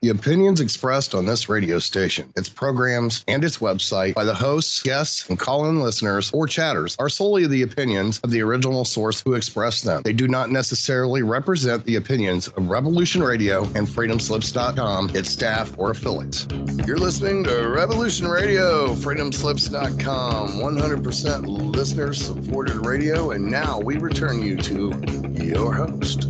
The opinions expressed on this radio station, its programs, and its website by the hosts, guests, and call-in listeners or chatters are solely the opinions of the original source who expressed them. They do not necessarily represent the opinions of Revolution Radio and freedomslips.com, its staff, or affiliates. You're listening to Revolution Radio, freedomslips.com, 100% listener-supported radio, and now we return you to your host.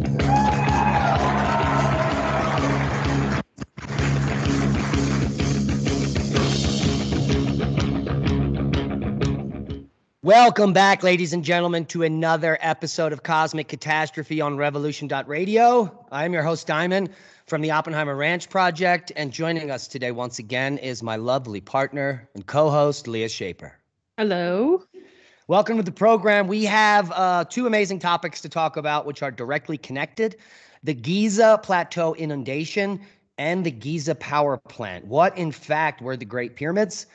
Welcome back, ladies and gentlemen, to another episode of Cosmic Catastrophe on Revolution.radio. I'm your host, Diamond, from the Oppenheimer Ranch Project, and joining us today once again is my lovely partner and co-host, Leah Shaper. Hello. Welcome to the program. We have two amazing topics to talk about, which are directly connected: the Giza Plateau inundation and the Giza power plant. What, in fact, were the Great Pyramids?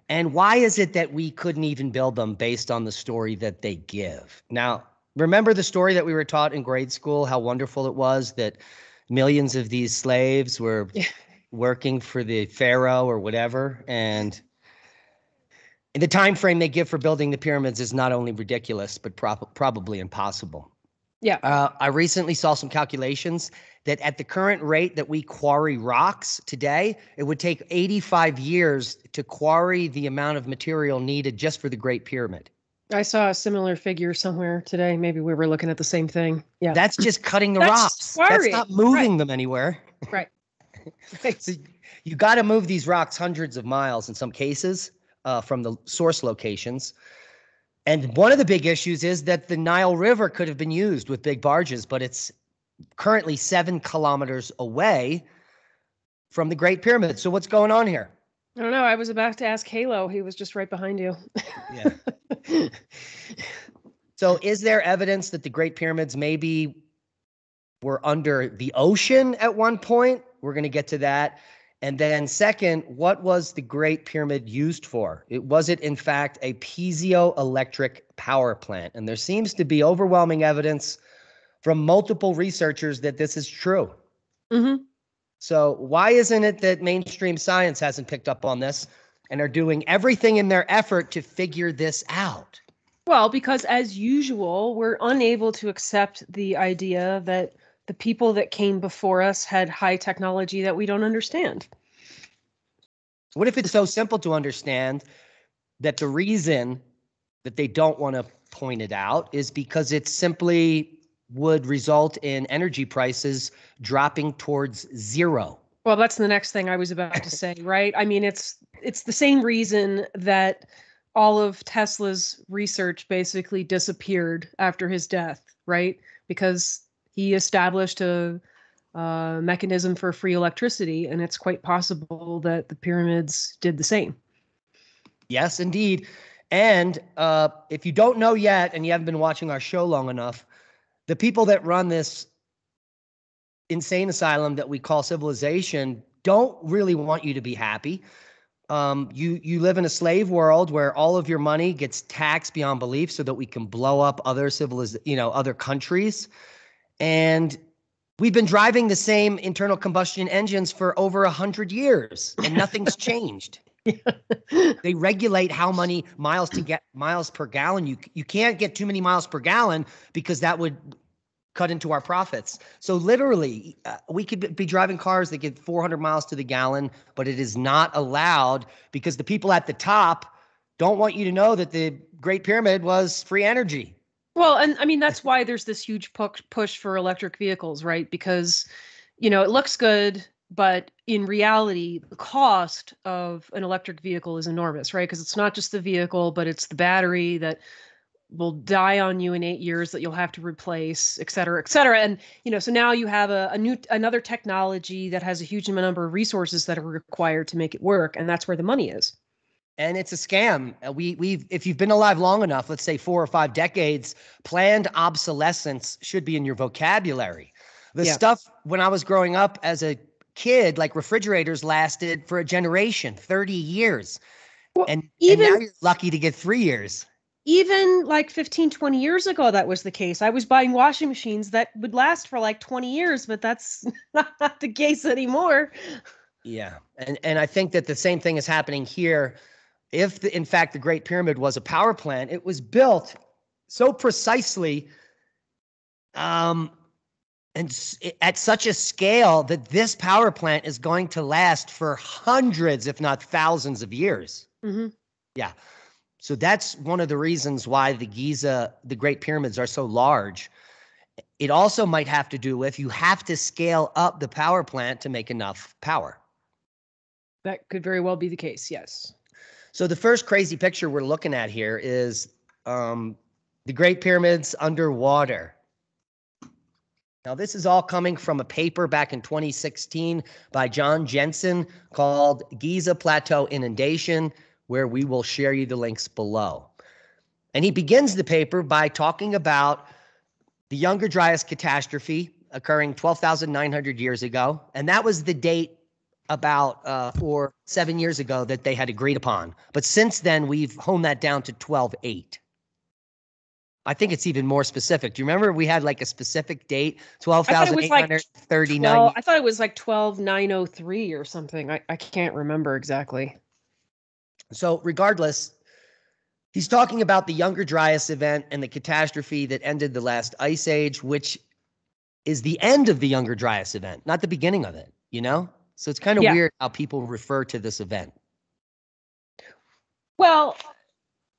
And why is it that we couldn't even build them based on the story that they give? Now, remember the story that we were taught in grade school, how wonderful it was that millions of these slaves were working for the pharaoh or whatever, and the time frame they give for building the pyramids is not only ridiculous, but probably impossible. Yeah. I recently saw some calculations that at the current rate that we quarry rocks today, it would take 85 years to quarry the amount of material needed just for the Great Pyramid. I saw a similar figure somewhere today. Maybe we were looking at the same thing. Yeah. That's just cutting the rocks. Quarrying. That's not moving them anywhere. Right. So you got to move these rocks hundreds of miles in some cases from the source locations. And one of the big issues is that the Nile River could have been used with big barges, but it's currently 7 kilometers away from the Great Pyramid. So what's going on here? I don't know. I was about to ask Halo. He was just right behind you. Yeah. So is there evidence that the Great Pyramids maybe were under the ocean at one point? We're going to get to that. And then second, what was the Great Pyramid used for? Was it, in fact, a piezoelectric power plant? And there seems to be overwhelming evidence from multiple researchers that this is true. Mm-hmm. So why isn't it that mainstream science hasn't picked up on this and are doing everything in their effort to figure this out? Well, because as usual, we're unable to accept the idea that the people that came before us had high technology that we don't understand. What if it's so simple to understand that the reason that they don't want to point it out is because it simply would result in energy prices dropping towards zero? Well, that's the next thing I was about to say, right? I mean, it's the same reason that all of Tesla's research basically disappeared after his death, right? Because he established a mechanism for free electricity, and it's quite possible that the pyramids did the same. Yes, indeed. And if you don't know yet, and you haven't been watching our show long enough, the people that run this insane asylum that we call civilization don't really want you to be happy. You live in a slave world where all of your money gets taxed beyond belief so that we can blow up other other countries. And we've been driving the same internal combustion engines for over 100 years, and nothing's changed. They regulate how many miles per gallon. You can't get too many miles per gallon because that would cut into our profits. So literally, we could be driving cars that get 400 miles to the gallon, but it is not allowed because the people at the top don't want you to know that the Great Pyramid was free energy. Well, and I mean, that's why there's this huge push for electric vehicles, right? Because, it looks good, but in reality, the cost of an electric vehicle is enormous, right? Because it's not just the vehicle, but it's the battery that will die on you in 8 years that you'll have to replace, et cetera, et cetera. And, so now you have another technology that has a huge number of resources that are required to make it work. And that's where the money is. And it's a scam. If you've been alive long enough, let's say 4 or 5 decades, planned obsolescence should be in your vocabulary. The stuff when I was growing up as a kid, like refrigerators lasted for a generation, 30 years. Well, and even now you're lucky to get 3 years. even like 15, 20 years ago, that was the case. I was buying washing machines that would last for like 20 years, but that's not the case anymore. Yeah. And I think that the same thing is happening here. If, in fact, the Great Pyramid was a power plant, it was built so precisely at such a scale that this power plant is going to last for hundreds, if not thousands of years. Mm-hmm. Yeah. So that's one of the reasons why the Great Pyramids are so large. It also might have to do with you have to scale up the power plant to make enough power. That could very well be the case, yes. So the first crazy picture we're looking at here is the Great Pyramids underwater. Now, this is all coming from a paper back in 2016 by John Jensen called Giza Plateau Inundation, where we will share you the links below. And he begins the paper by talking about the Younger Dryas catastrophe occurring 12,900 years ago. And that was the date about 7 years ago that they had agreed upon. But since then, we've honed that down to 12,800. I think it's even more specific. Do you remember we had like a specific date? 12,839. I thought it was like 12,903 or something. I can't remember exactly. So regardless, he's talking about the Younger Dryas event and the catastrophe that ended the last ice age, which is the end of the Younger Dryas event, not the beginning of it, you know? So it's kind of weird how people refer to this event. Well,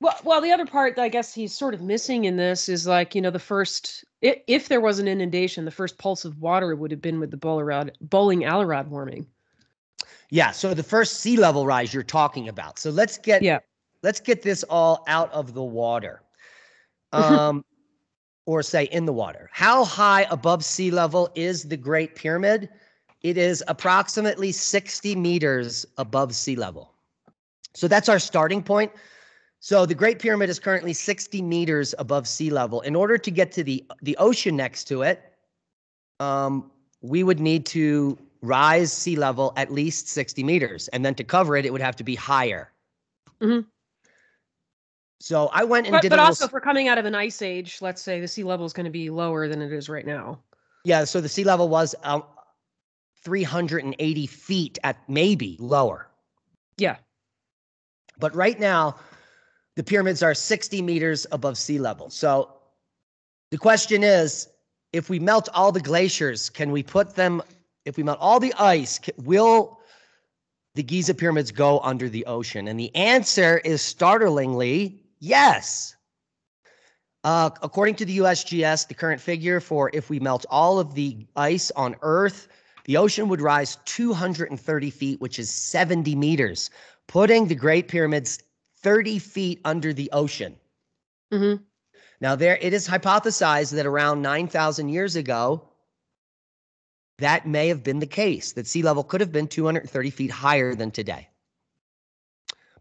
the other part that I guess he's sort of missing in this is like, the first, if there was an inundation, the first pulse of water would have been with the bowling alley rod warming. Yeah, so the first sea level rise you're talking about. So let's get this all out of the water. Or say in the water. How high above sea level is the Great Pyramid? It is approximately 60 meters above sea level. So that's our starting point. So the Great Pyramid is currently 60 meters above sea level. In order to get to the ocean next to it, we would need to rise sea level at least 60 meters. And then to cover it, it would have to be higher. Mm-hmm. So I went and but also, if we're coming out of an ice age, let's say the sea level is going to be lower than it is right now. Yeah, so the sea level was 380 feet at maybe lower. Yeah. But right now, the pyramids are 60 meters above sea level. So the question is, if we melt all the glaciers, if we melt all the ice, will the Giza pyramids go under the ocean? And the answer is startlingly yes. According to the USGS, the current figure for if we melt all of the ice on Earth, the ocean would rise 230 feet, which is 70 meters, putting the Great Pyramids 30 feet under the ocean. Mm-hmm. Now, it is hypothesized that around 9,000 years ago, that may have been the case, that sea level could have been 230 feet higher than today.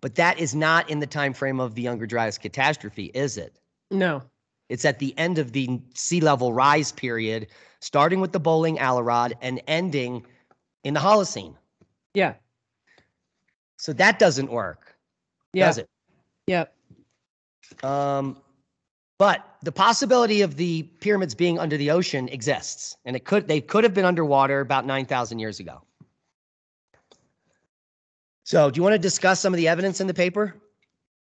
But that is not in the time frame of the Younger Dryas catastrophe, is it? No. It's at the end of the sea level rise period, starting with the bowling alley rod and ending in the Holocene. Yeah. So that doesn't work, does it? Yeah. But the possibility of the pyramids being under the ocean exists, and they could have been underwater about 9,000 years ago. So do you want to discuss some of the evidence in the paper?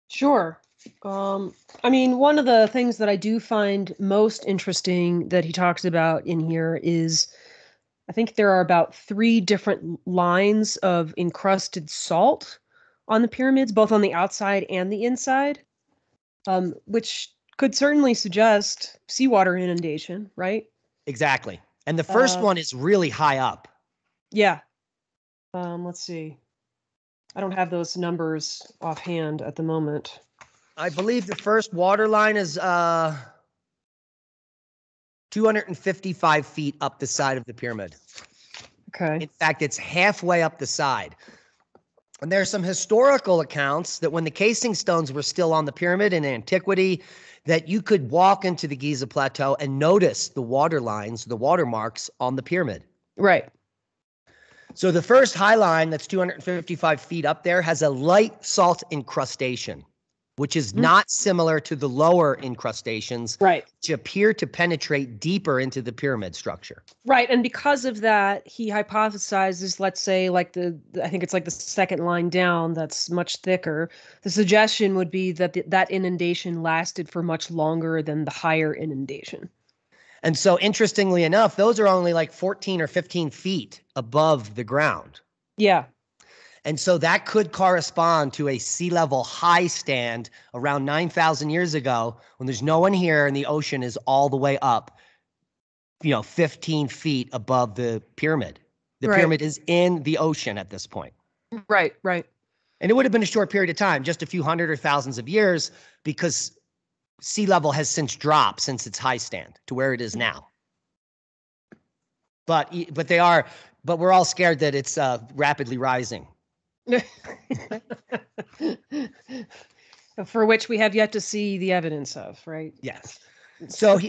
Sure. One of the things that I do find most interesting that he talks about in here is, I think there are about 3 different lines of encrusted salt on the pyramids, both on the outside and the inside, which could certainly suggest seawater inundation, right? Exactly. And the first one is really high up. Yeah. Let's see. I don't have those numbers offhand at the moment. I believe the first water line is 255 feet up the side of the pyramid. Okay. In fact, it's halfway up the side. And there are some historical accounts that when the casing stones were still on the pyramid in antiquity, that you could walk into the Giza Plateau and notice the water lines, the watermarks on the pyramid. Right. So the first high line that's 255 feet up there has a light salt incrustation. which is not similar to the lower incrustations, Right. which appear to penetrate deeper into the pyramid structure. Right. And because of that, he hypothesizes, let's say, like I think it's like the second line down, that's much thicker. The suggestion would be that that inundation lasted for much longer than the higher inundation. And so, interestingly enough, those are only like 14 or 15 feet above the ground. Yeah. And so that could correspond to a sea level high stand around 9,000 years ago when there's no one here and the ocean is all the way up, 15 feet above the pyramid. The pyramid is in the ocean at this point. Right, right. And it would have been a short period of time, just a few hundred or thousands of years, because sea level has since dropped since its high stand to where it is now. But we're all scared that it's rapidly rising. For which we have yet to see the evidence of, right? Yes. So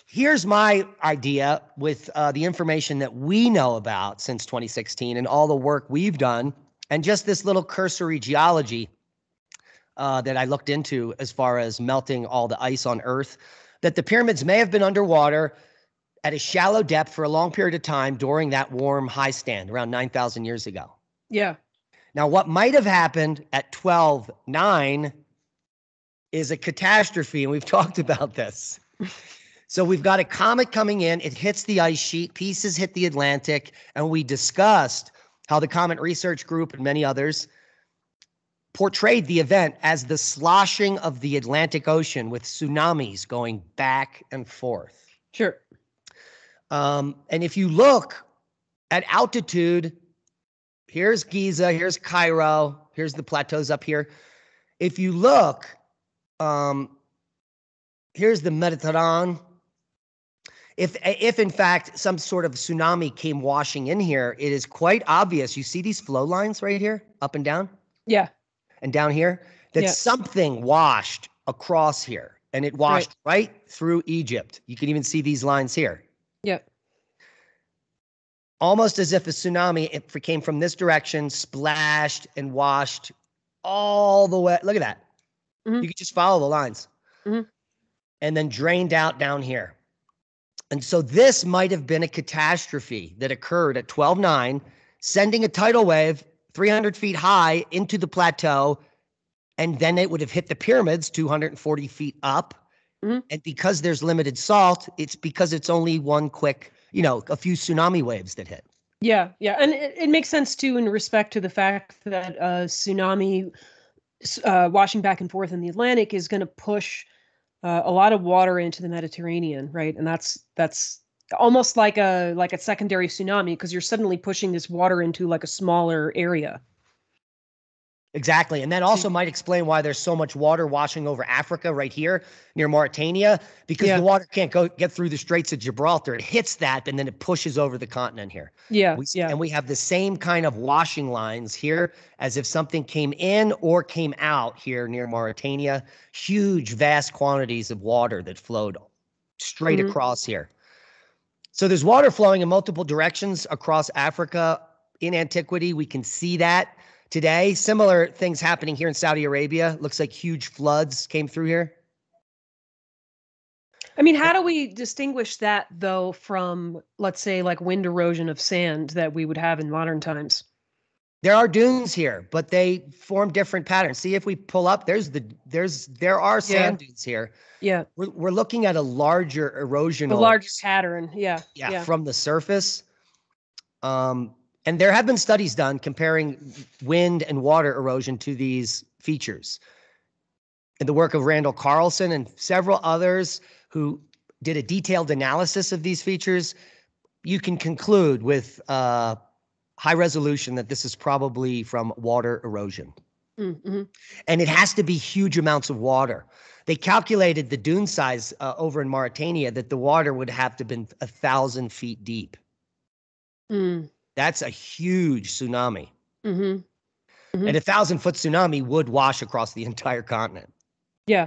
here's my idea with the information that we know about since 2016 and all the work we've done, and just this little cursory geology that I looked into as far as melting all the ice on Earth, that the pyramids may have been underwater at a shallow depth for a long period of time during that warm high stand around 9,000 years ago. Yeah. Now, what might have happened at 12/9 is a catastrophe, and we've talked about this. So we've got a comet coming in. It hits the ice sheet. Pieces hit the Atlantic, and we discussed how the Comet Research Group and many others portrayed the event as the sloshing of the Atlantic Ocean with tsunamis going back and forth. Sure. And if you look at altitude, here's Giza, here's Cairo, here's the plateaus up here. If you look, here's the Mediterranean. If in fact some sort of tsunami came washing in here, it is quite obvious. You see these flow lines right here, up and down? Yeah. And down here, that something washed across here, and it washed right through Egypt. You can even see these lines here. Yep. Almost as if a tsunami, it came from this direction, splashed and washed all the way. Look at that. Mm-hmm. You could just follow the lines. Mm-hmm. And then drained out down here. And so this might have been a catastrophe that occurred at 12/9, sending a tidal wave 300 feet high into the plateau, and then it would have hit the pyramids 240 feet up. Mm-hmm. And because there's limited salt, it's because it's only one quick, a few tsunami waves that hit. Yeah, yeah. And it makes sense, too, in respect to the fact that tsunami washing back and forth in the Atlantic is going to push a lot of water into the Mediterranean, right? And that's almost like a secondary tsunami, because you're suddenly pushing this water into like a smaller area. Exactly. And that also might explain why there's so much water washing over Africa right here near Mauritania, because the water can't get through the Straits of Gibraltar. It hits that, and then it pushes over the continent here. Yeah. And we have the same kind of washing lines here as if something came in or came out here near Mauritania. Huge, vast quantities of water that flowed straight across here. So there's water flowing in multiple directions across Africa in antiquity. We can see that today. Similar things happening here in Saudi Arabia. Looks like huge floods came through here. I mean, how do we distinguish that, though, from, let's say, like wind erosion of sand that we would have in modern times? There are dunes here, but they form different patterns. See, if we pull up, there are sand dunes here. Yeah. We're looking at a larger erosional. A larger pattern. Yeah. From the surface. And there have been studies done comparing wind and water erosion to these features. In the work of Randall Carlson and several others who did a detailed analysis of these features, you can conclude with high resolution that this is probably from water erosion. Mm-hmm. And it has to be huge amounts of water. They calculated the dune size over in Mauritania that the water would have to have been 1,000 feet deep. Mm. That's a huge tsunami. Mm-hmm. Mm-hmm. And 1,000-foot tsunami would wash across the entire continent. Yeah.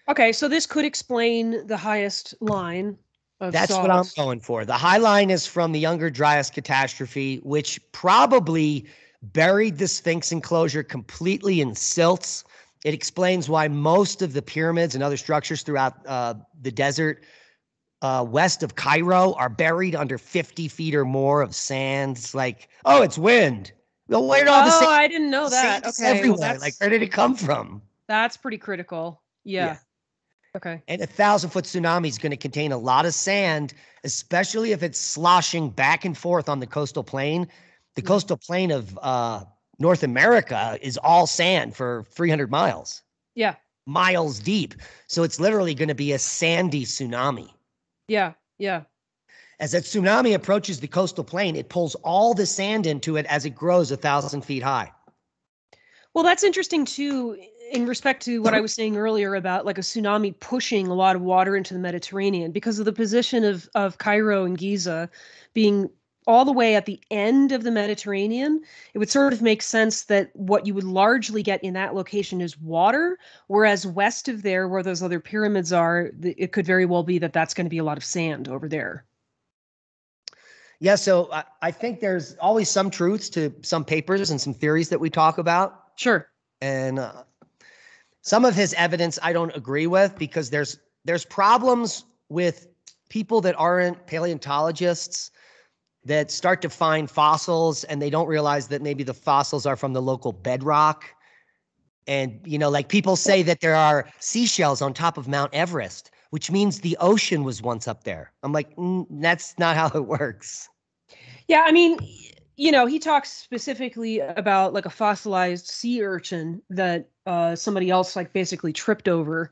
Okay, so this could explain the highest line of That's salt. what I'm going for. The high line is from the Younger Dryas catastrophe, which probably buried the Sphinx enclosure completely in silts It explains why most of the pyramids and other structures throughout the desert west of Cairo are buried under 50 feet or more of sand. It's like, oh, it's wind. Well, where did all the sand? I didn't know that. Sand is Okay, well, everywhere. Like, where did it come from? That's pretty critical. Yeah. Okay. And a 1,000-foot tsunami is going to contain a lot of sand, especially if it's sloshing back and forth on the coastal plain. The coastal plain of North America is all sand for 300 miles. Yeah. Miles deep. So it's literally going to be a sandy tsunami. Yeah. Yeah. As that tsunami approaches the coastal plain, it pulls all the sand into it as it grows 1,000 feet high. Well, that's interesting too, in respect to what I was saying earlier about like a tsunami pushing a lot of water into the Mediterranean because of the position of Cairo and Giza being all the way at the end of the Mediterranean. It would sort of make sense that what you would largely get in that location is water, whereas west of there, where those other pyramids are, it could very well be that that's going to be a lot of sand over there. Yeah, so I think there's always some truths to some papers and some theories that we talk about. Sure. And some of his evidence I don't agree with because there's problems with people that aren't paleontologists that start to find fossils and they don't realize that maybe the fossils are from the local bedrock. And, you know, like people say that there are seashells on top of Mount Everest, which means the ocean was once up there. I'm like, that's not how it works. Yeah, I mean, you know, he talks specifically about like a fossilized sea urchin that somebody else like basically tripped over.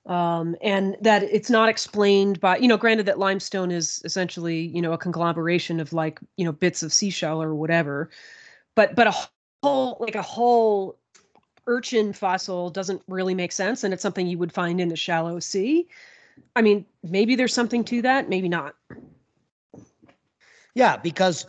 And that it's not explained by, you know, granted that limestone is essentially, you know, a conglomeration of like, you know, bits of seashell or whatever, but a whole urchin fossil doesn't really make sense. And it's something you would find in the shallow sea. I mean, maybe there's something to that, maybe not. Yeah, because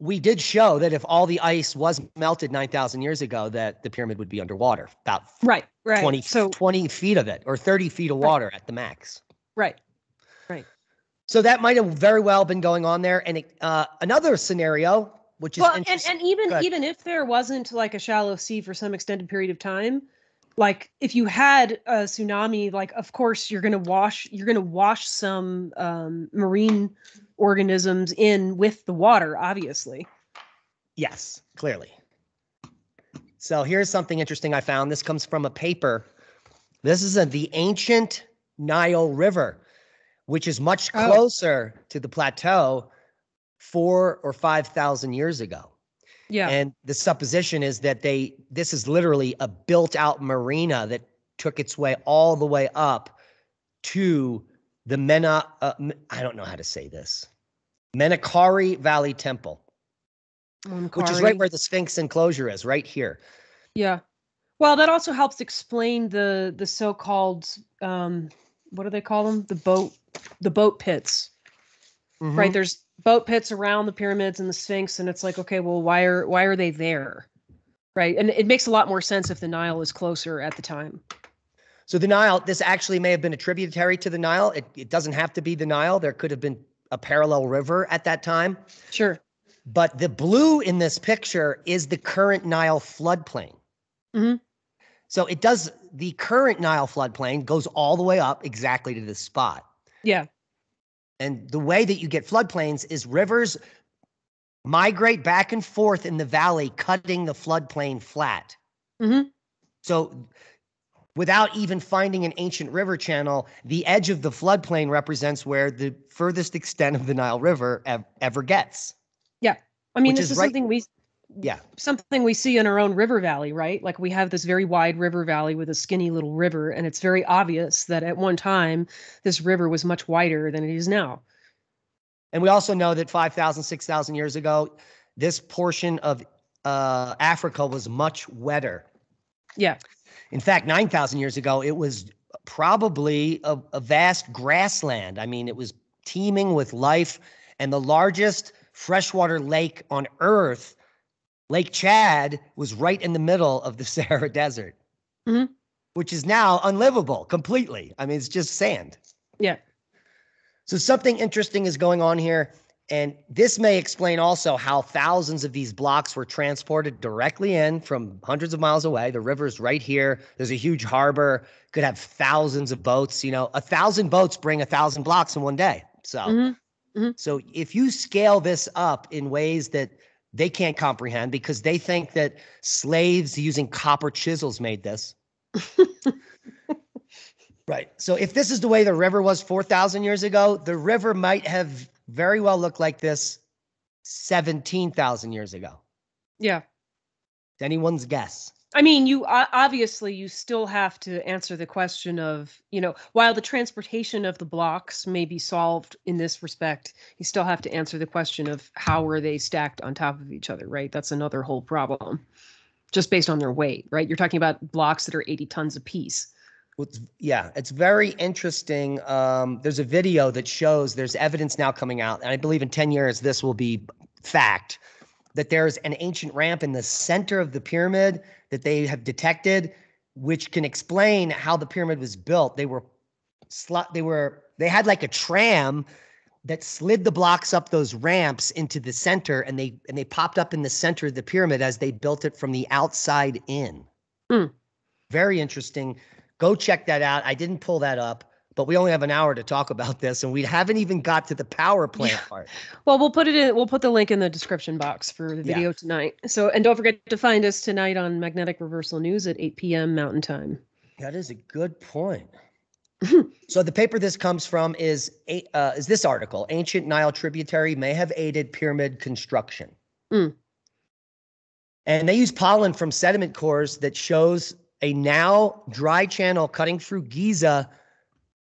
we did show that if all the ice was melted 9,000 years ago, that the pyramid would be underwater, about right. 20 feet of it, or 30 feet of water at the max. Right. So that might have very well been going on there. And another scenario, which is interesting. And even if there wasn't like a shallow sea for some extended period of time, like if you had a tsunami, like of course you're gonna wash some marine organisms in with the water, obviously. Yes, clearly. So here's something interesting I found. This comes from a paper. This is the ancient Nile River, which is much closer to the plateau 4,000 or 5,000 years ago. Yeah. And the supposition is that this is literally a built-out marina that took its way all the way up to the I don't know how to say this, Menakari Valley Temple, which is right where the Sphinx enclosure is, right here. Yeah. Well, that also helps explain the so-called what do they call them? The boat pits. Mm-hmm. Right? There's boat pits around the pyramids and the Sphinx, and it's like, okay, well, why are they there? Right? And it makes a lot more sense if the Nile is closer at the time. So the Nile, this actually may have been a tributary to the Nile. It doesn't have to be the Nile. There could have been a parallel river at that time. Sure. But the blue in this picture is the current Nile floodplain. Mm-hmm. So the current Nile floodplain goes all the way up exactly to this spot. Yeah. And the way that you get floodplains is rivers migrate back and forth in the valley, cutting the floodplain flat. Mm-hmm. So without even finding an ancient river channel, the edge of the floodplain represents where the furthest extent of the Nile River ever gets. Yeah. I mean, this is something we see in our own river valley, right? Like we have this very wide river valley with a skinny little river, and it's very obvious that at one time this river was much wider than it is now. And we also know that 5,000, 6,000 years ago, this portion of Africa was much wetter. Yeah. In fact, 9,000 years ago, it was probably a vast grassland. I mean, it was teeming with life, and the largest freshwater lake on Earth, Lake Chad, was right in the middle of the Sahara Desert, mm-hmm. which is now unlivable completely. I mean, it's just sand. Yeah. So something interesting is going on here. And this may explain also how thousands of these blocks were transported directly in from hundreds of miles away. The river's right here. There's a huge harbor. Could have thousands of boats. 1,000 boats bring 1,000 blocks in one day. So if you scale this up in ways that they can't comprehend because they think that slaves using copper chisels made this. Right. So if this is the way the river was 4,000 years ago, the river might have very well looked like this 17,000 years ago. Yeah. It's anyone's guess. I mean, you obviously you still have to answer the question of, while the transportation of the blocks may be solved in this respect, you still have to answer the question of how were they stacked on top of each other, right? That's another whole problem, just based on their weight, right? You're talking about blocks that are 80 tons apiece. Yeah, it's very interesting. There's a video that shows there's evidence now coming out, and I believe in 10 years this will be fact, that there's an ancient ramp in the center of the pyramid that they have detected, which can explain how the pyramid was built. They had like a tram that slid the blocks up those ramps into the center, and they popped up in the center of the pyramid as they built it from the outside in. Very interesting. Go check that out. I didn't pull that up, but we only have an hour to talk about this, and we haven't even got to the power plant part. Well, we'll put the link in the description box for the video tonight. So, and don't forget to find us tonight on Magnetic Reversal News at 8 p.m. Mountain Time. That is a good point. So the paper this comes from is this article: Ancient Nile tributary may have aided pyramid construction. And they use pollen from sediment cores that shows a now dry channel cutting through Giza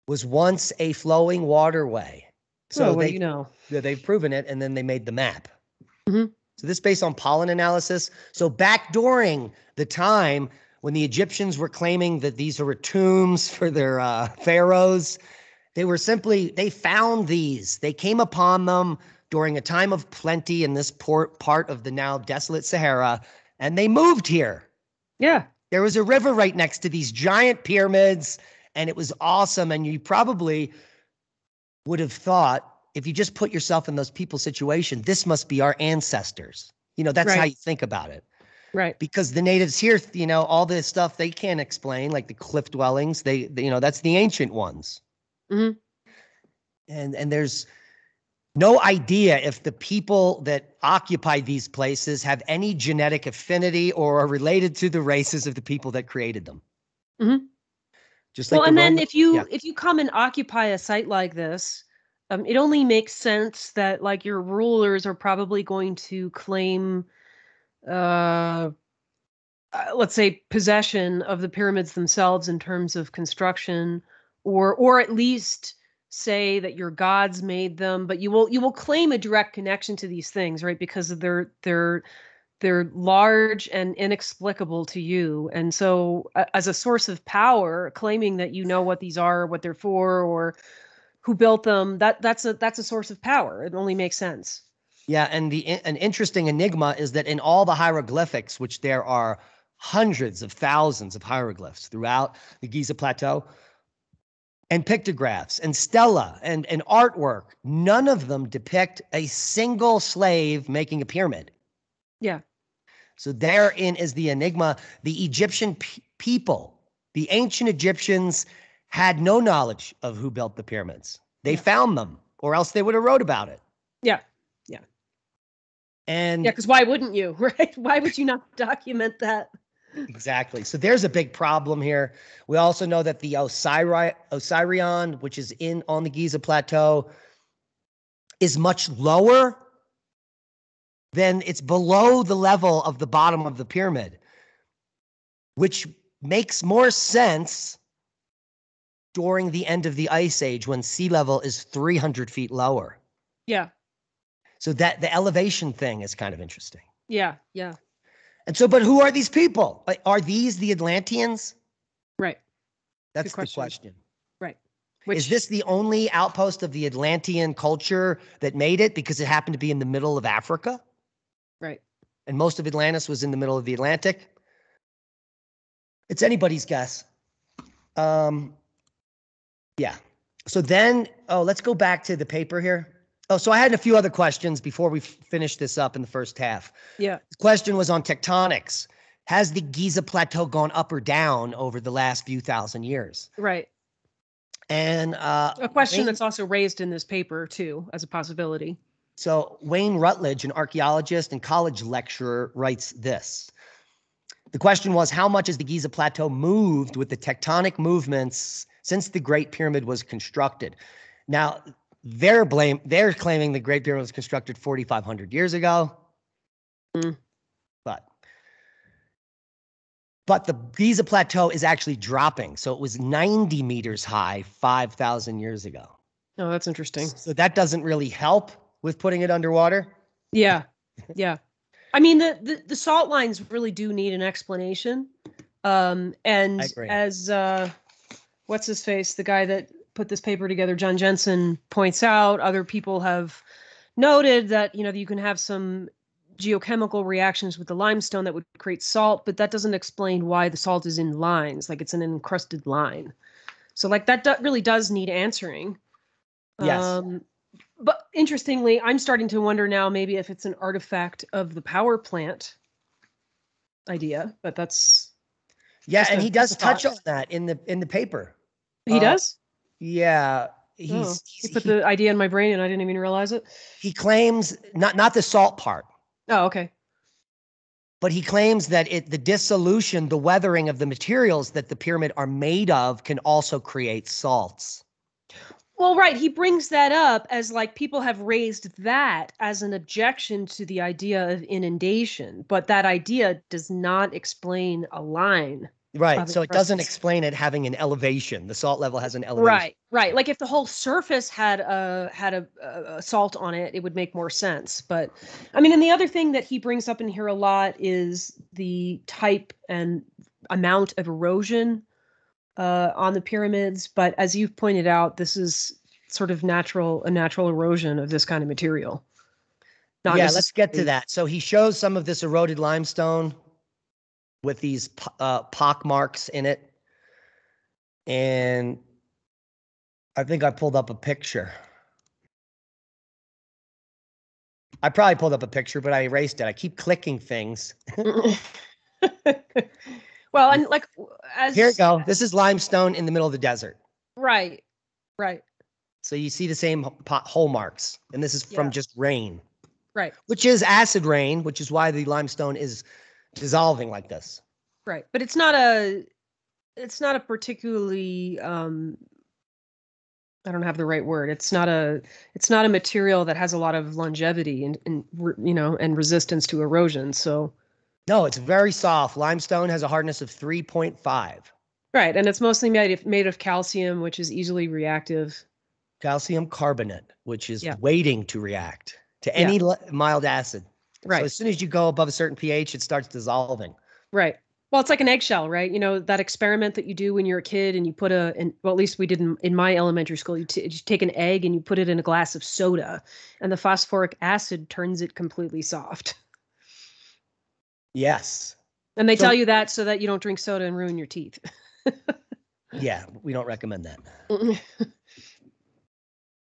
was once a flowing waterway. So they've proven it, and then they made the map. So this is based on pollen analysis. So back during the time when the Egyptians were claiming that these were tombs for their pharaohs, they found these. They came upon them during a time of plenty in this part of the now desolate Sahara, and they moved here. Yeah. There was a river right next to these giant pyramids, and it was awesome. And you probably would have thought, if you just put yourself in those people's situation, this must be our ancestors. That's how you think about it. Right. Because the natives here, all this stuff they can't explain, like the cliff dwellings, they that's the ancient ones. And there's no idea if the people that occupy these places have any genetic affinity or are related to the races of the people that created them. Just like then if you come and occupy a site like this, it only makes sense that like your rulers are probably going to claim, let's say, possession of the pyramids themselves in terms of construction, or at least say that your gods made them, but you will claim a direct connection to these things, right? Because of they're large and inexplicable to you. And so as a source of power, claiming that you know what these are, what they're for, or who built them, that's a source of power. It only makes sense. Yeah, and an interesting enigma is that in all the hieroglyphics, which there are hundreds of thousands of hieroglyphs throughout the Giza Plateau, and pictographs and stela and artwork, none of them depict a single slave making a pyramid. Yeah. So therein is the enigma. The Egyptian people, the ancient Egyptians, had no knowledge of who built the pyramids. They found them, or else they would have wrote about it. Yeah. And because why wouldn't you, right? Why would you not document that? Exactly. So there's a big problem here. We also know that the Osirion, which is on the Giza Plateau, is much lower than it's below the level of the bottom of the pyramid, which makes more sense during the end of the Ice Age when sea level is 300 feet lower. Yeah. So that the elevation thing is kind of interesting. Yeah. And so, but who are these people? Are these the Atlanteans? Right. That's the question. Right. Is this the only outpost of the Atlantean culture that made it because it happened to be in the middle of Africa? Right. And most of Atlantis was in the middle of the Atlantic? It's anybody's guess. Yeah. So then, let's go back to the paper here. Oh, so I had a few other questions before we finish this up in the first half. Yeah. The question was on tectonics. Has the Giza Plateau gone up or down over the last few thousand years? Right. And A question that's also raised in this paper, too, as a possibility. So Wayne Rutledge, an archaeologist and college lecturer, writes this. The question was, how much has the Giza Plateau moved with the tectonic movements since the Great Pyramid was constructed? Now, they're claiming the Great Pyramid was constructed 4,500 years ago. But the Giza Plateau is actually dropping. So it was 90 meters high 5,000 years ago. Oh, that's interesting. So that doesn't really help with putting it underwater. Yeah. Yeah. I mean, the salt lines really do need an explanation. And as what's his face, the guy that put this paper together, John Jensen, points out, other people have noted that, you can have some geochemical reactions with the limestone that would create salt, but that doesn't explain why the salt is in lines, like it's an encrusted line. So like that really does need answering. Yes. But interestingly, I'm starting to wonder now maybe if it's an artifact of the power plant idea, but that's and he does touch on that in the paper. He does? Yeah. He put the idea in my brain and I didn't even realize it. He claims not the salt part. Oh, okay. But he claims that the dissolution, the weathering of the materials that the pyramid are made of can also create salts. Well, right. He brings that up as like people have raised that as an objection to the idea of inundation, but that idea does not explain a line. Right. So it doesn't explain it having an elevation. The salt level has an elevation. Right. Like if the whole surface had a salt on it, it would make more sense. But I mean, and the other thing that he brings up in here a lot is the type and amount of erosion on the pyramids. But as you've pointed out, this is sort of a natural erosion of this kind of material. Let's get to that. So he shows some of this eroded limestone with these pock marks in it. And I think I pulled up a picture. I probably pulled up a picture, but I erased it. I keep clicking things. Well, and like here you go. This is limestone in the middle of the desert. Right. So you see the same hole marks, and this is from just rain. Right. Which is acid rain, which is why the limestone is dissolving like this. Right. But it's not a particularly I don't have the right word. It's not a material that has a lot of longevity and resistance to erosion. So no, it's very soft. Limestone has a hardness of 3.5. Right, and it's mostly made of calcium, which is easily reactive. Calcium carbonate, which is waiting to react to any mild acid. Right. So as soon as you go above a certain pH, it starts dissolving. Right. Well, it's like an eggshell, right? That experiment that you do when you're a kid and you put well, at least we did in my elementary school, you take an egg and you put it in a glass of soda and the phosphoric acid turns it completely soft. Yes. And they tell you that so that you don't drink soda and ruin your teeth. Yeah, we don't recommend that.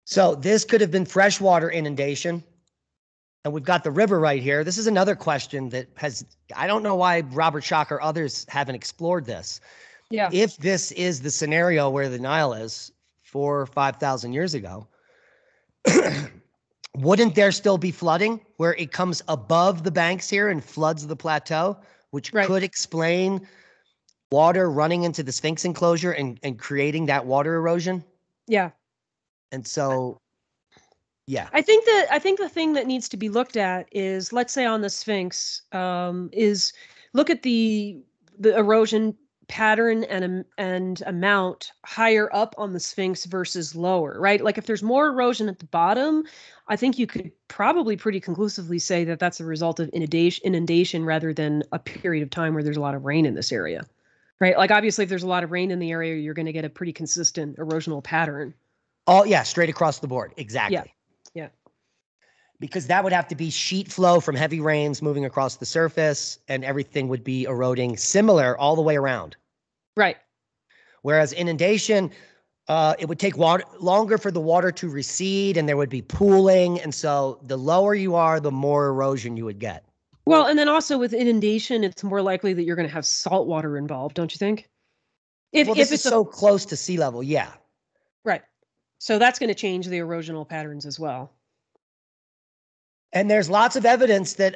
So this could have been freshwater inundation. And we've got the river right here. This is another question that I don't know why Robert Schoch or others haven't explored this. Yeah. If this is the scenario where the Nile is 4,000 or 5,000 years ago, wouldn't there still be flooding where it comes above the banks here and floods the plateau, which could explain water running into the Sphinx enclosure and creating that water erosion? Yeah. And so, yeah. I think the thing that needs to be looked at is, let's say on the Sphinx, is look at the erosion pattern and amount higher up on the Sphinx versus lower, right? Like if there's more erosion at the bottom, I think you could probably pretty conclusively say that that's a result of inundation rather than a period of time where there's a lot of rain in this area, right? Like obviously if there's a lot of rain in the area, you're going to get a pretty consistent erosional pattern. Oh yeah, straight across the board. Exactly. Yeah. Because that would have to be sheet flow from heavy rains moving across the surface, and everything would be eroding similar all the way around. Right. Whereas inundation, It would take longer for the water to recede, and there would be pooling. And so the lower you are, the more erosion you would get. Well, and then also with inundation, it's more likely that you're going to have salt water involved, don't you think? If This it's is so close to sea level, yeah. Right. So that's going to change the erosional patterns as well. And there's lots of evidence that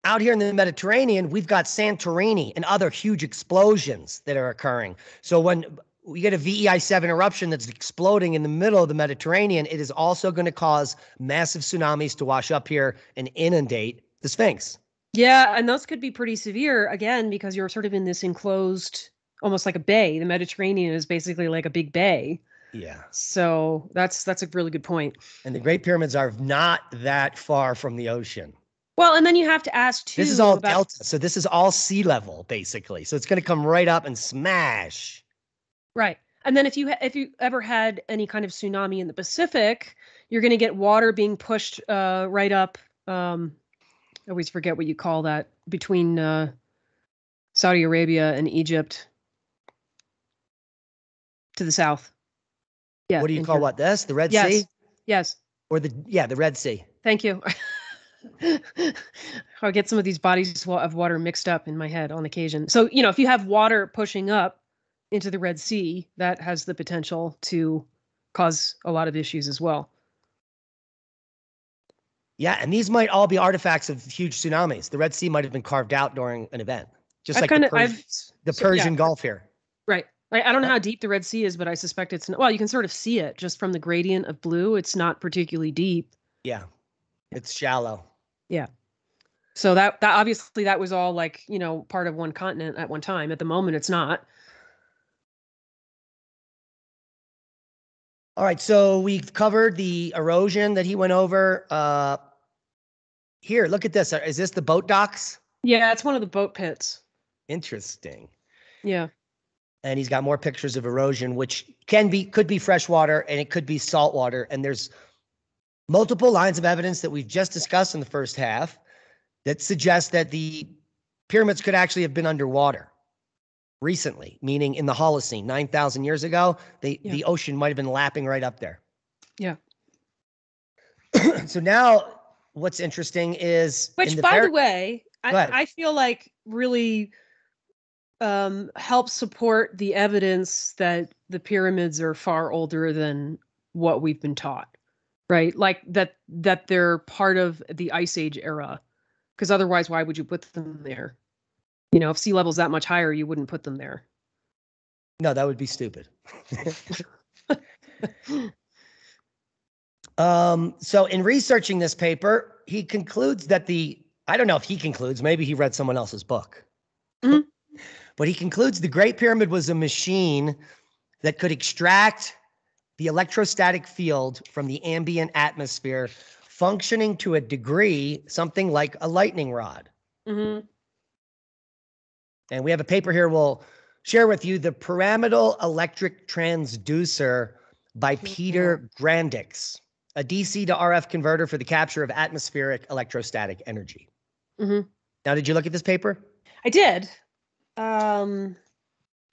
out here in the Mediterranean, we've got Santorini and other huge explosions that are occurring. So when we get a VEI-7 eruption that's exploding in the middle of the Mediterranean, it is also going to cause massive tsunamis to wash up here and inundate the Sphinx. Yeah, and those could be pretty severe, again, because you're sort of in this enclosed, almost like a bay. The Mediterranean is basically like a big bay. Yeah. So that's a really good point. And the Great Pyramids are not that far from the ocean. Well, and then you have to ask, too. This is all delta. So this is all sea level, basically. So it's going to come right up and smash. Right. And then if you ever had any kind of tsunami in the Pacific, you're going to get water being pushed right up. I always forget what you call that, between Saudi Arabia and Egypt to the south. Yeah. What do you call what this? The Red Sea? Yes. Or the Red Sea. Thank you. I get some of these bodies of water mixed up in my head on occasion. So, if you have water pushing up into the Red Sea, that has the potential to cause a lot of issues as well. Yeah, and these might all be artifacts of huge tsunamis. The Red Sea might have been carved out during an event, just like the Persian Gulf here. Right. I don't know how deep the Red Sea is, but I suspect it's not. Well, you can sort of see it just from the gradient of blue. It's not particularly deep. Yeah, it's shallow. Yeah. So that obviously that was all like, part of one continent at one time. At the moment, it's not. All right, so we've covered the erosion that he went over. Here, look at this. Is this the boat docks? Yeah, it's one of the boat pits. Interesting. Yeah. And he's got more pictures of erosion, which could be freshwater and it could be saltwater. And there's multiple lines of evidence that we've just discussed in the first half that suggest that the pyramids could actually have been underwater recently, meaning in the Holocene, 9,000 years ago, the ocean might have been lapping right up there. Yeah. So now what's interesting is... Which, by the way, I feel like really helps support the evidence that the pyramids are far older than what we've been taught, right? Like that they're part of the Ice Age era, because otherwise, why would you put them there? If sea level's that much higher, you wouldn't put them there. No, that would be stupid. So in researching this paper, he concludes that I don't know if he concludes, maybe he read someone else's book. Mm-hmm. But he concludes the Great Pyramid was a machine that could extract the electrostatic field from the ambient atmosphere, functioning to a degree, something like a lightning rod. Mm-hmm. And we have a paper here we'll share with you, the Pyramidal Electric Transducer by Peter Grandix, a DC to RF converter for the capture of atmospheric electrostatic energy. Mm-hmm. Now, did you look at this paper? I did.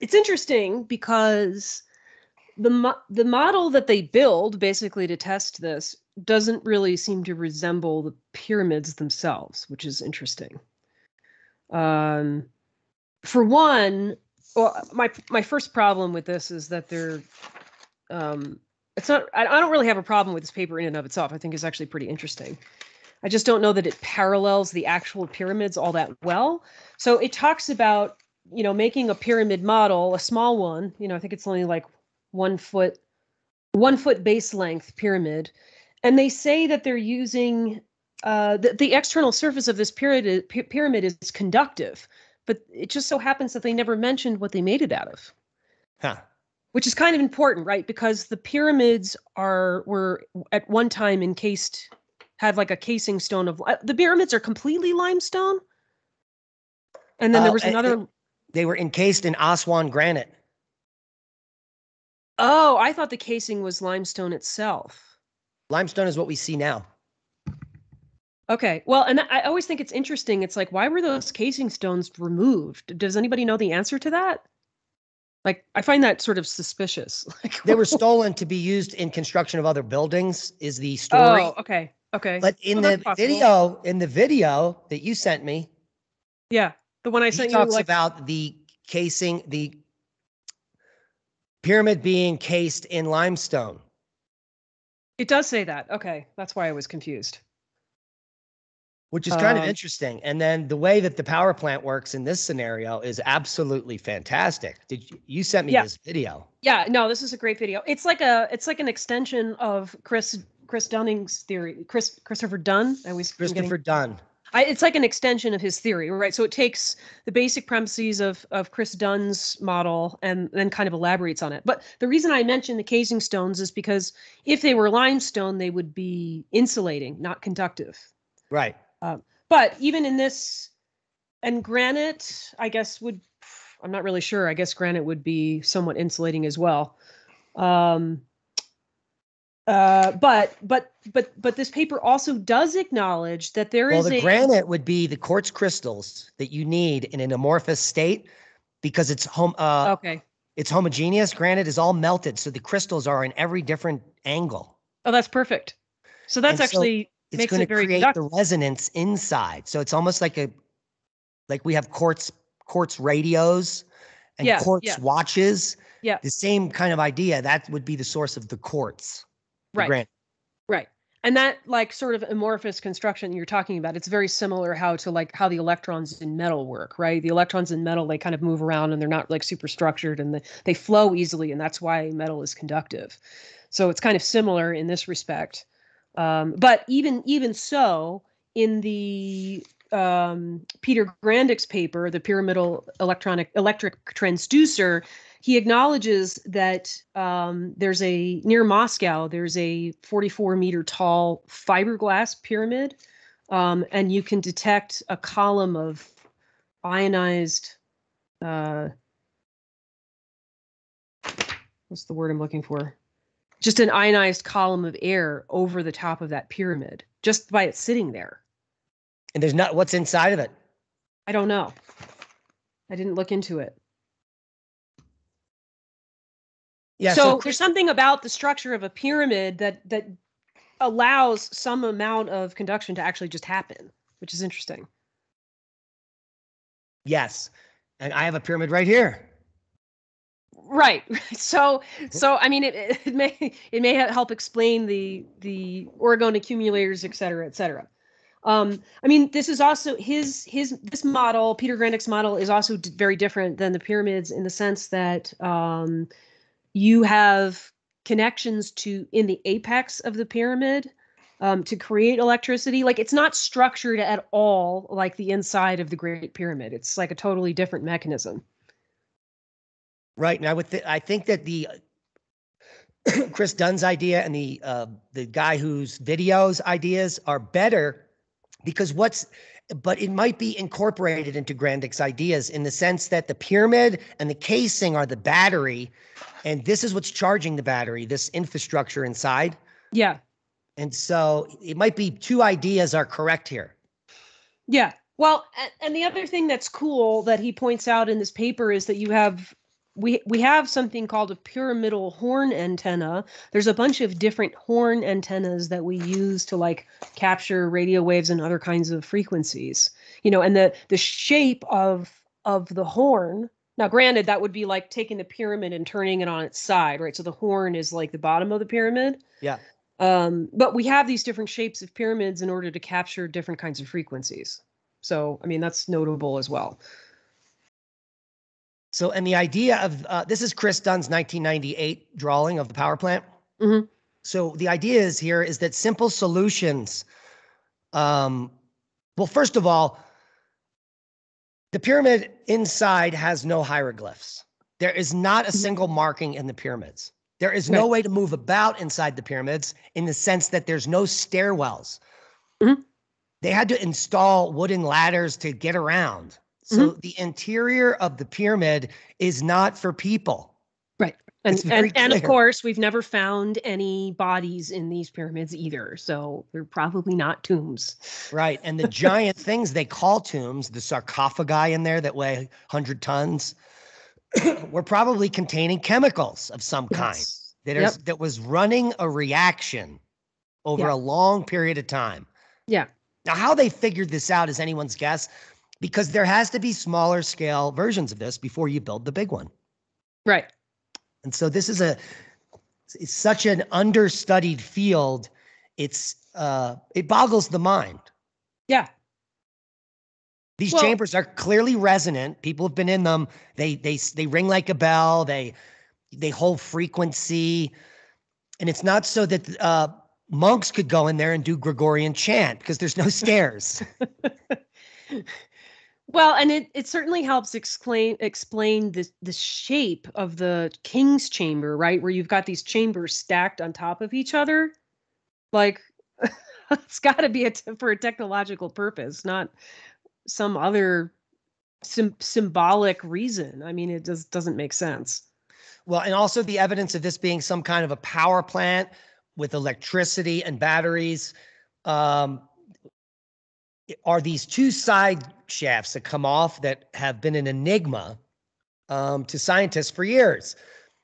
It's interesting because the model that they build basically to test this doesn't really seem to resemble the pyramids themselves, which is interesting. For one, well, my first problem with this is that they're, it's not. I don't really have a problem with this paper in and of itself. I think it's actually pretty interesting. I just don't know that it parallels the actual pyramids all that well. So it talks about, making a pyramid model, a small one. I think it's only like 1 foot base length pyramid, and they say that they're using the external surface of this pyramid is conductive. But it just so happens that they never mentioned what they made it out of. Huh. Which is kind of important, right? Because the pyramids were at one time had like a casing stone of... the pyramids are completely limestone? And then there was another... They were encased in Aswan granite. Oh, I thought the casing was limestone itself. Limestone is what we see now. Okay. Well, and I always think it's interesting. It's like, why were those casing stones removed? Does anybody know the answer to that? Like, I find that sort of suspicious. Like, They were stolen to be used in construction of other buildings is the story. oh, okay. Okay. But in Well, the that's possible. video that you sent me, Yeah. The one I he sent you, talks like, about the casing, the pyramid being cased in limestone. it does say that. Okay. That's why I was confused. Which is kind of interesting. And then the way that the power plant works in this scenario is absolutely fantastic. You sent me this video? Yeah, no, this is a great video. It's like an extension of Chris Dunning's theory. Christopher Dunn. Christopher Dunn. It's like an extension of his theory, right? So it takes the basic premises of Chris Dunn's model and then kind of elaborates on it. But the reason I mentioned the casing stones is because if they were limestone, they would be insulating, not conductive. Right. But even in this, and granite, I guess I'm not really sure. I guess granite would be somewhat insulating as well. But this paper also does acknowledge that the granite would be the quartz crystals that you need in an amorphous state because it's okay. It's homogeneous. Granite is all melted, so the crystals are in every different angle. Oh, that's perfect. So that's actually it's going to create the resonance inside. So it's almost like we have quartz radios and quartz watches. Yeah. The same kind of idea. That would be the source of the quartz. Right. Right. And that like sort of amorphous construction you're talking about, it's very similar how the electrons in metal work, right? The electrons in metal, they kind of move around and they're not like super structured and they flow easily. And that's why metal is conductive. So it's kind of similar in this respect. But even so, in the Peter Grandick's paper, the pyramidal electric transducer, he acknowledges that near Moscow, there's a 44-meter tall fiberglass pyramid, and you can detect a column of ionized, what's the word I'm looking for? Just an ionized column of air over the top of that pyramid, just by it sitting there. And there's not what's inside of it. I don't know. I didn't look into it. Yeah. So there's something about the structure of a pyramid that allows some amount of conduction to actually just happen, which is interesting. Yes. And I have a pyramid right here. Right. So I mean, it may help explain the orgone accumulators, et cetera, et cetera. I mean, this is also this model, Peter Grandick's model, is also very different than the pyramids in the sense that you have connections in the apex of the pyramid to create electricity. Like, it's not structured at all like the inside of the Great Pyramid. It's like a totally different mechanism. Right. Now, I think that the Chris Dunn's idea and the guy whose videos ideas are better because but it might be incorporated into Grandick's ideas in the sense that the pyramid and the casing are the battery, and this is what's charging the battery, this infrastructure inside. Yeah. And so it might be two ideas are correct here. Yeah. Well, and the other thing that's cool that he points out in this paper is that we have something called a pyramidal horn antenna. There's a bunch of different horn antennas that we use to like capture radio waves and other kinds of frequencies. And the shape of the horn. Now, granted, that would be like taking the pyramid and turning it on its side, right? So the horn is like the bottom of the pyramid. Yeah. But we have these different shapes of pyramids in order to capture different kinds of frequencies. So, I mean, that's notable as well. So, and the idea of this is Chris Dunn's 1998 drawing of the power plant. Mm-hmm. So the idea is that simple solutions. Well, first of all, the pyramid inside has no hieroglyphs. There is not a single marking in the pyramids. There is no way to move about inside the pyramids in the sense that there's no stairwells. Mm-hmm. They had to install wooden ladders to get around. So the interior of the pyramid is not for people. Right. And of course, we've never found any bodies in these pyramids either. So they're probably not tombs. Right. And the giant things they call tombs, the sarcophagi in there that weigh 100 tons, were probably containing chemicals of some kind that was running a reaction over a long period of time. Yeah. Now, how they figured this out is anyone's guess, because there has to be smaller scale versions of this before you build the big one. Right. And so this is it's such an understudied field. It boggles the mind. Yeah. These chambers are clearly resonant. People have been in them. They ring like a bell. They hold frequency. And it's not so that monks could go in there and do Gregorian chant, because there's no stairs. Well, and it certainly helps explain the shape of the king's chamber, right? Where you've got these chambers stacked on top of each other. Like, it's got to be for a technological purpose, not some other symbolic reason. I mean, it just doesn't make sense. Well, and also the evidence of this being some kind of a power plant with electricity and batteries are these two side shafts that come off that have been an enigma to scientists for years.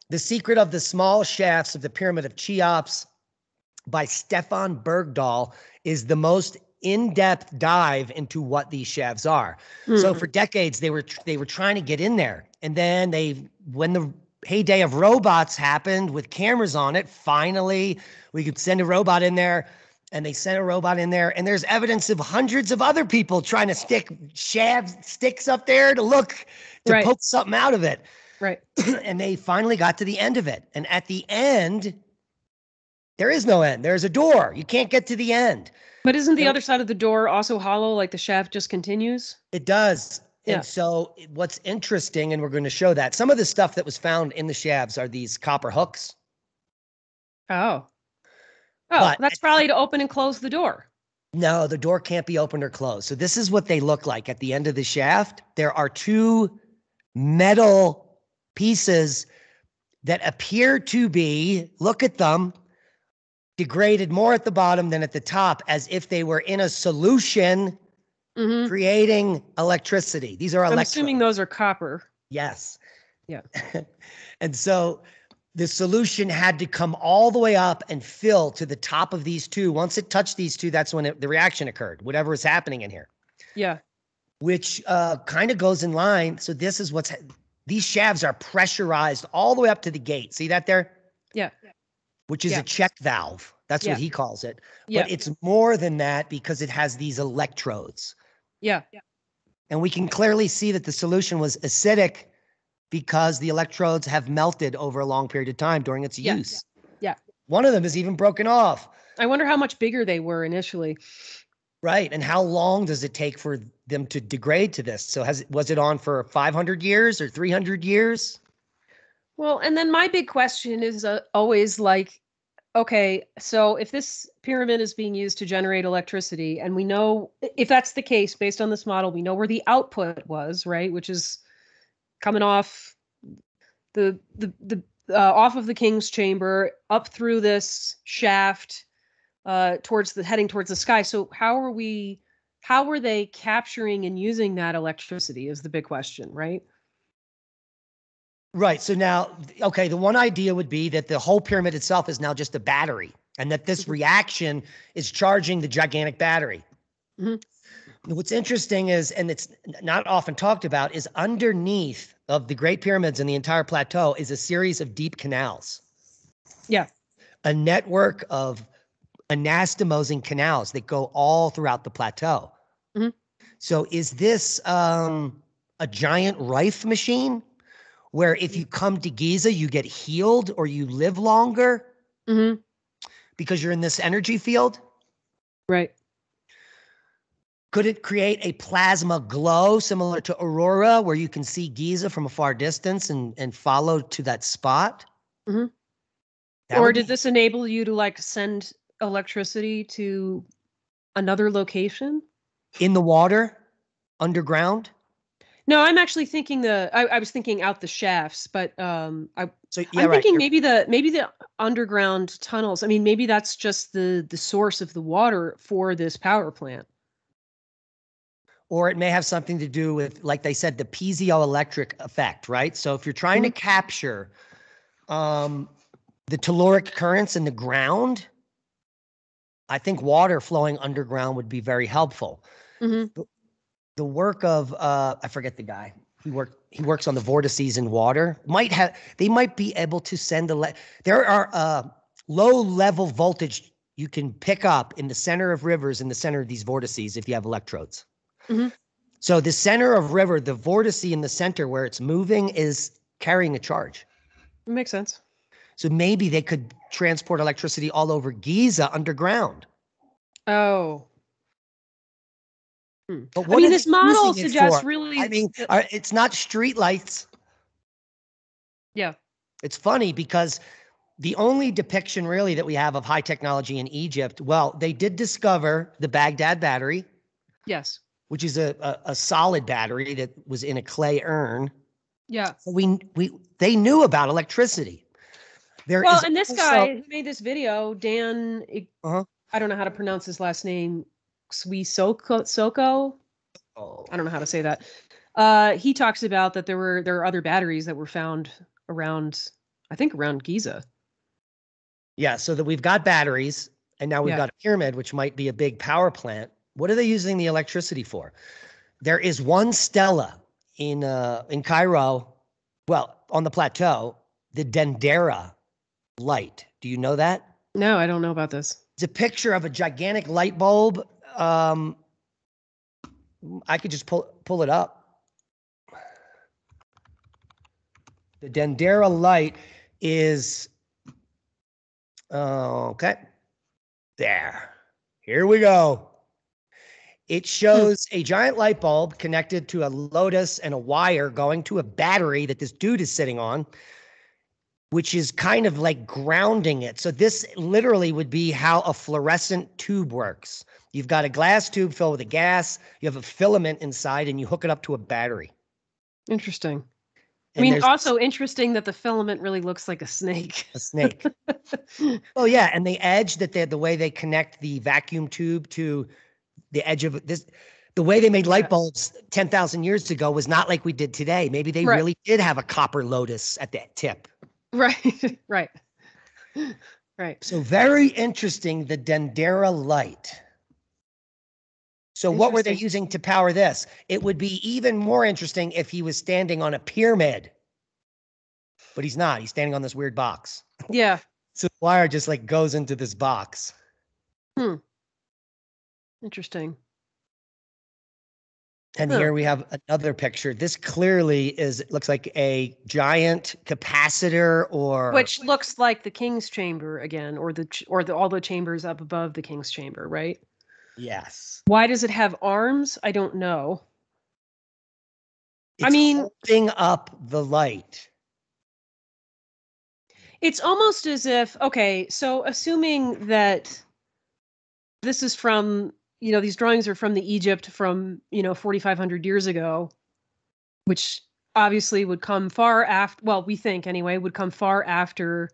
The Secret of the Small Shafts of the Pyramid of Cheops by Stefan Bergdahl is the most in-depth dive into what these shafts are. Mm-hmm. So for decades, they were trying to get in there. And then when the heyday of robots happened with cameras on it, finally we could send a robot in there. And they sent a robot in there, and there's evidence of hundreds of other people trying to stick sticks up there to poke something out of it. Right. And they finally got to the end of it. And at the end, there is no end. There's a door. You can't get to the end. But isn't the other side of the door also hollow, like the shaft just continues? It does. Yeah. And so what's interesting, and we're going to show that, some of the stuff that was found in the shafts are these copper hooks. Oh, that's probably to open and close the door. No, the door can't be opened or closed. So this is what they look like at the end of the shaft. There are two metal pieces that appear to be, look at them, degraded more at the bottom than at the top, as if they were in a solution creating electricity. These are electrodes. I'm assuming those are copper. Yes. Yeah. And so the solution had to come all the way up and fill to the top of these two. Once it touched these two, that's when the reaction occurred, whatever is happening in here. Yeah. Which kind of goes in line. So this is these shafts are pressurized all the way up to the gate. See that there? Yeah. Which is a check valve. That's what he calls it. Yeah. But it's more than that because it has these electrodes. Yeah. And we can clearly see that the solution was acidic because the electrodes have melted over a long period of time during its use. Yeah. One of them is even broken off. I wonder how much bigger they were initially. Right. And how long does it take for them to degrade to this? So was it on for 500 years or 300 years? Well, and then my big question is always like, okay, so if this pyramid is being used to generate electricity, and we know, if that's the case, based on this model, we know where the output was, right? Which is coming off off of the king's chamber, up through this shaft, heading towards the sky. So how are they capturing and using that electricity is the big question, right? Right. So now, okay, the one idea would be that the whole pyramid itself is now just a battery, and that this reaction is charging the gigantic battery. Mm-hmm. What's interesting is, and it's not often talked about, is underneath of the Great Pyramids and the entire plateau is a series of deep canals. Yeah. A network of anastomosing canals that go all throughout the plateau. Mm-hmm. So is this a giant Rife machine where if you come to Giza, you get healed or you live longer because you're in this energy field? Right. Could it create a plasma glow similar to Aurora where you can see Giza from a far distance and follow to that spot? Mm-hmm. Or did this enable you to send electricity to another location? In the water? Underground? No, I'm actually thinking I was thinking out the shafts, but I'm thinking maybe the underground tunnels. I mean, maybe that's just the source of the water for this power plant. or it may have something to do with, like they said, the piezoelectric effect, right? So if you're trying to capture the telluric currents in the ground, I think water flowing underground would be very helpful. Mm-hmm. The work of I forget the guy. He works on the vortices in water. They might be able to send there are low level voltage you can pick up in the center of rivers, in the center of these vortices, if you have electrodes. Mm-hmm. So the center of river, the vortice in the center where it's moving is carrying a charge. It makes sense. So maybe they could transport electricity all over Giza underground. Oh. But I mean, this model suggests really. I mean, it's not street lights. Yeah. It's funny because the only depiction really that we have of high technology in Egypt, well, they did discover the Baghdad battery. Yes. Which is a solid battery that was in a clay urn. Yeah. So they knew about electricity. And this guy who made this video, Dan, I don't know how to pronounce his last name, Soko. Oh. I don't know how to say that. He talks about that there are other batteries that were found around Giza. Yeah, so that we've got batteries, and now we've got a pyramid, which might be a big power plant. What are they using the electricity for? There is one stela in Cairo, well, on the plateau, the Dendera light. Do you know that? No, I don't know about this. It's a picture of a gigantic light bulb. I could just pull it up. The Dendera light is okay. There. Here we go. It shows a giant light bulb connected to a lotus and a wire going to a battery that this dude is sitting on, which is kind of like grounding it. So this literally would be how a fluorescent tube works. You've got a glass tube filled with a gas, you have a filament inside, and you hook it up to a battery. Interesting. I mean, also interesting that the filament really looks like a snake. A snake. Oh, yeah. And the edge the way they connect the vacuum tube to the edge of this, the way they made light bulbs 10,000 years ago was not like we did today. Maybe they really did have a copper lotus at the tip. Right. Right. Right. So very interesting, the Dendera light. So what were they using to power this? It would be even more interesting if he was standing on a pyramid. But he's not. He's standing on this weird box. Yeah. So the wire just like goes into this box. Interesting. And here we have another picture. This clearly looks like a giant capacitor, which looks like the king's chamber again, or all the chambers up above the king's chamber, right? Yes. Why does it have arms? I don't know. It's holding up the light. It's almost as if, so assuming that this is from, these drawings are from the Egypt from, 4,500 years ago, which obviously would come far after, well, we think anyway, would come far after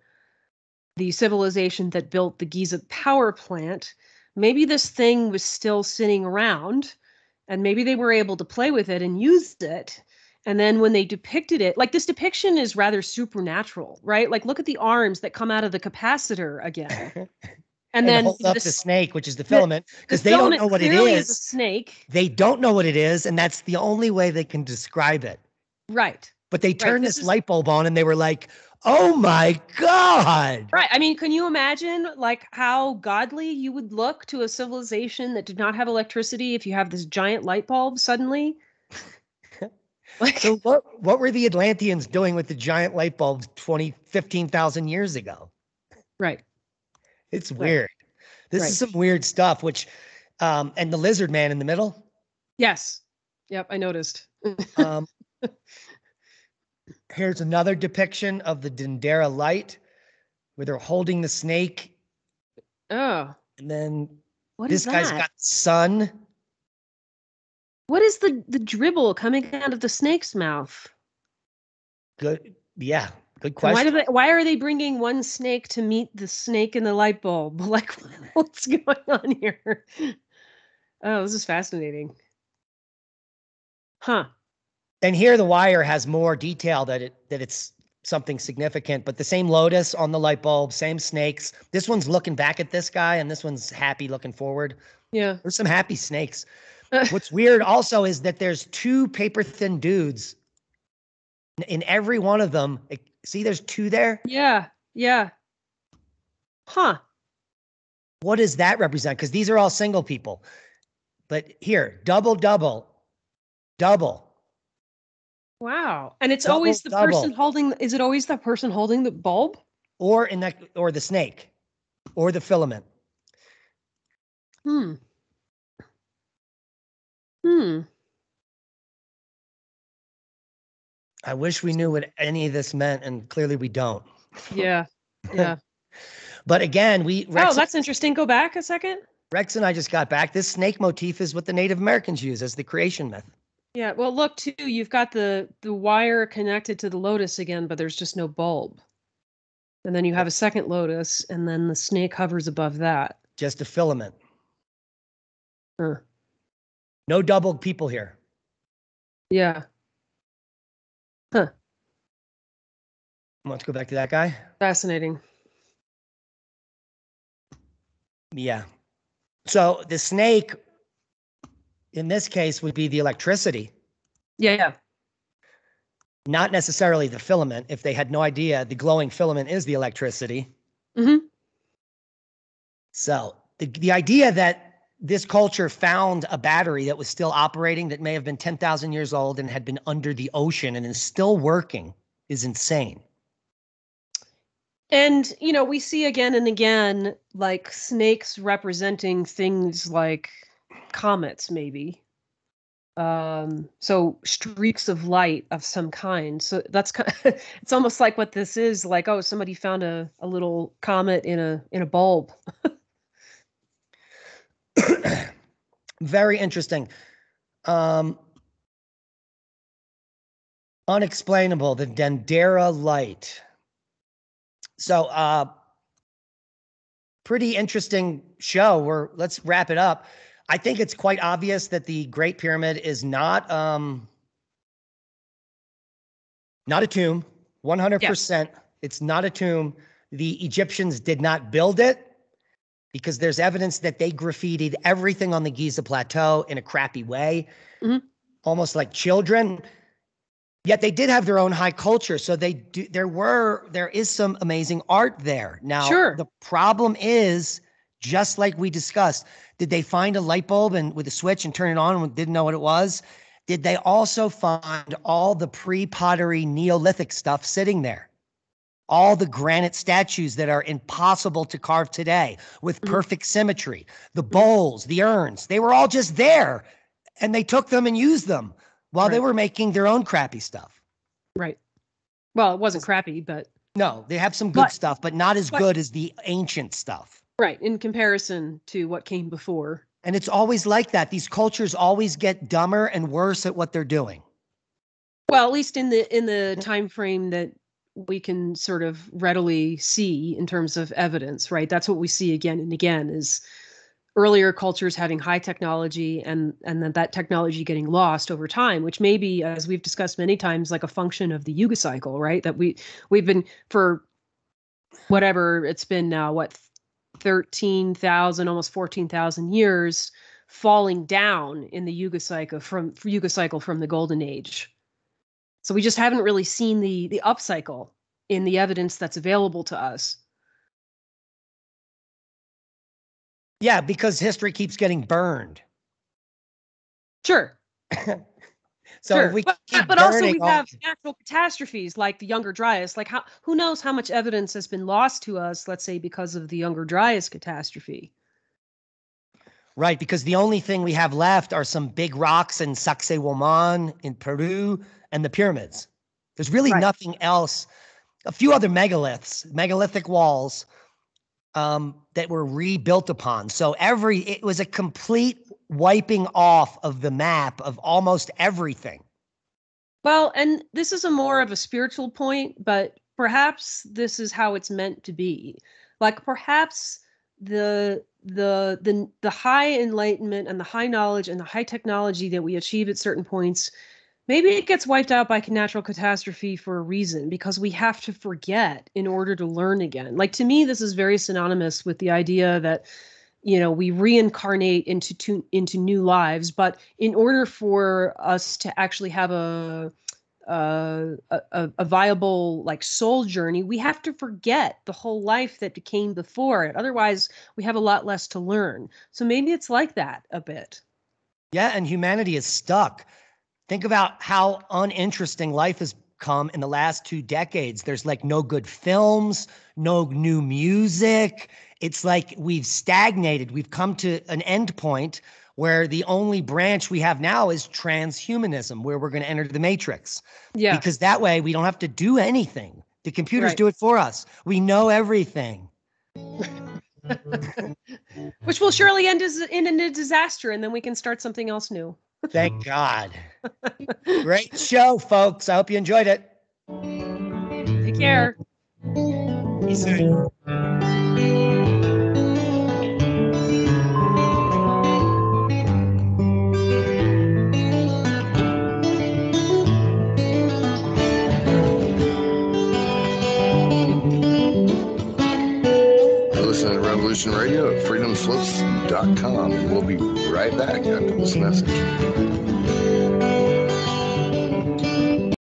the civilization that built the Giza power plant. Maybe this thing was still sitting around and maybe they were able to play with it and use it. And then when they depicted it, like this depiction is rather supernatural, right? Like look at the arms that come out of the capacitor again. And then hold up the snake, which is the filament, because they don't know what it is. A snake. They don't know what it is, and that's the only way they can describe it. Right. But they turned this light bulb on, and they were like, "Oh my God!" Right. I mean, can you imagine like how godly you would look to a civilization that did not have electricity if you have this giant light bulb suddenly? So what were the Atlanteans doing with the giant light bulbs 15,000 years ago? Right. It's weird. This is some weird stuff, which, and the lizard man in the middle. Yes. Yep. I noticed. Here's another depiction of the Dendera light where they're holding the snake. Oh. And then this guy's got the sun. What is the dribble coming out of the snake's mouth? Good. Yeah. Good question. Why are they bringing one snake to meet the snake in the light bulb? Like, what's going on here? Oh, this is fascinating. Huh. And here the wire has more detail that it's something significant, but the same lotus on the light bulb, same snakes. This one's looking back at this guy, and this one's happy looking forward. Yeah. There's some happy snakes. What's weird also is that there's two paper thin dudes in every one of them. See, there's two there. Yeah. Yeah. Huh. What does that represent? Because these are all single people. But here, double, double, double. Wow. And it's Double, always the double. person holding, is it always the person holding the bulb? Or or the snake, or the filament. Hmm. I wish we knew what any of this meant, and clearly we don't. Yeah. Yeah. But again, Oh, that's interesting. Go back a second. Rex and I just got back. This snake motif is what the Native Americans use as the creation myth. Yeah. Well, look too, you've got the wire connected to the lotus again, but there's just no bulb. And then you have a second lotus, and then the snake hovers above that. Just a filament. Huh. No double people here. Yeah. Huh. Let's go back to that guy. Fascinating. Yeah. So the snake, in this case, would be the electricity. Yeah. Not necessarily the filament. If they had no idea, the glowing filament is the electricity. Mm-hmm. So the idea that this culture found a battery that was still operating that may have been 10,000 years old and had been under the ocean and is still working is insane. And, you know, we see again and again, like snakes representing things like comets, maybe. So streaks of light of some kind. So that's kind of, it's almost like what this is, like, oh, somebody found a little comet in a bulb. Very interesting. Unexplainable, the Dendera light. So pretty interesting show. Let's wrap it up. I think it's quite obvious that the Great Pyramid is not a tomb. 100%. Yeah. It's not a tomb. The Egyptians did not build it because there's evidence that they graffitied everything on the Giza Plateau in a crappy way, almost like children. Yet they did have their own high culture. So there is some amazing art there. Now, sure. The problem is, just like we discussed, did they find a light bulb and with a switch and turn it on and didn't know what it was? Did they also find all the pre-pottery Neolithic stuff sitting there? All the granite statues that are impossible to carve today with perfect symmetry, the bowls, the urns, they were all just there and they took them and used them while they were making their own crappy stuff. Right. Well, it wasn't crappy, but. No, they have some good stuff, but not as good as the ancient stuff. Right. In comparison to what came before. And it's always like that. These cultures always get dumber and worse at what they're doing. Well, at least in the time frame that we can sort of readily see in terms of evidence, right? That's what we see again and again is earlier cultures having high technology and then that technology getting lost over time, which may be, as we've discussed many times, like a function of the Yuga cycle, right? That we've been, for whatever it's been now, 13,000, almost 14,000 years, falling down in the Yuga cycle from the Golden Age. So we just haven't really seen the upcycle in the evidence that's available to us. Yeah, because history keeps getting burned. Sure. So sure. If we but also we have natural catastrophes like the Younger Dryas. Like who knows how much evidence has been lost to us, let's say, because of the Younger Dryas catastrophe. Right, because the only thing we have left are some big rocks in Sacsayhuaman in Peru and the pyramids. There's really nothing else. A few other megalithic walls that were rebuilt upon. So it was a complete wiping off of the map of almost everything. Well, and this is more of a spiritual point, but perhaps this is how it's meant to be. Like perhaps the high enlightenment and the high knowledge and the high technology that we achieve at certain points Maybe it gets wiped out by natural catastrophe for a reason, because we have to forget in order to learn again. Like, to me, this is very synonymous with the idea that, we reincarnate into new lives, but in order for us to actually have a viable like soul journey, we have to forget the whole life that came before it. Otherwise, we have a lot less to learn. So maybe it's like that a bit. Yeah, and humanity is stuck. Think about how uninteresting life has come in the last 2 decades. There's like no good films, no new music. It's like we've stagnated. We've come to an end point where the only branch we have now is transhumanism, where we're going to enter the matrix. Yeah. Because that way we don't have to do anything. The computers Right. do it for us. We know everything. Which will surely end in a disaster, and then we can start something else new. Thank God. Great show, folks. I hope you enjoyed it. Take care. See you soon. Listen to Revolution Radio at freedomslips.com. We'll be right back after this message.